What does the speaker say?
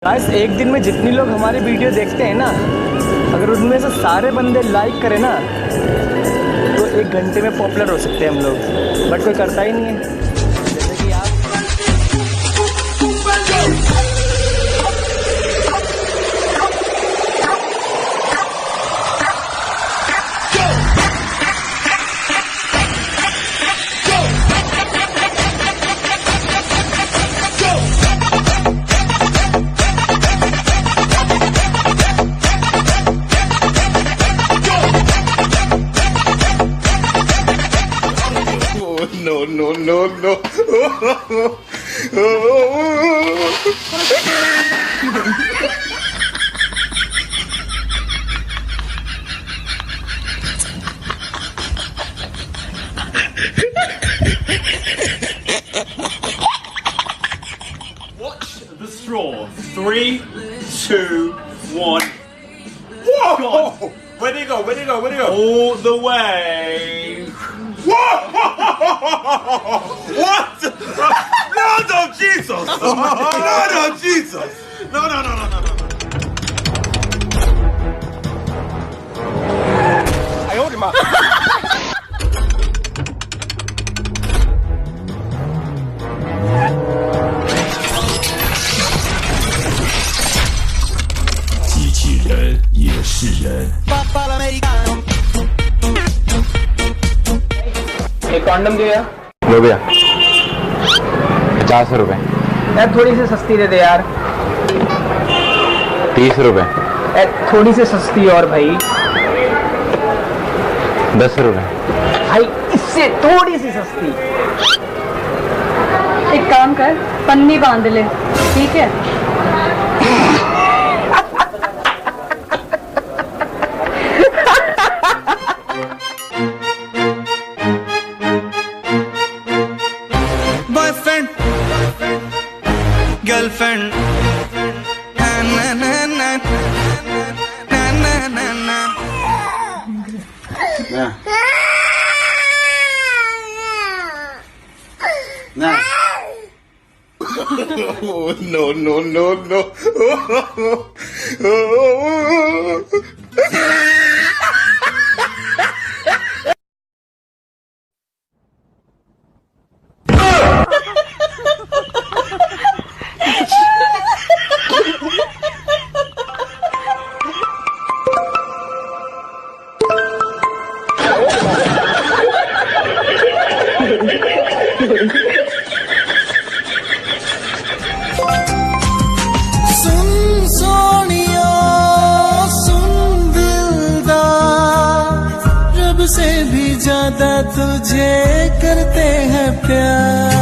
Guys एक दिन में जितनी लोग हमारी वीडियो देखते हैं ना, अगर उनमें से सारे बंदे लाइक करें ना तो 1 घंटे में पॉपुलर हो सकते हैं हम लोग, बट कोई करता ही नहीं है। जैसे कि आप No. Watch the straw. 3, 2, 1. Whoa! God. Where'd he go? All the way. Whoa! What? Blood of Jesus! Blood of Jesus! No. I hold him up. एक कॉन्डम दे यार। लो भैया 50 रुपए। यार थोड़ी सी सस्ती दे दे यार। 30 रुपए। थोड़ी सी सस्ती और भाई। 10 रुपए। भाई इससे थोड़ी सी सस्ती। एक काम कर, पन्नी बांध ले, ठीक है? बॉयफ्रेंड गर्लफ्रेंड ना ना ना ना ना ना ना। No. सुन सोनिया सुन दिलदार, रब से भी ज्यादा तुझे करते हैं प्यार।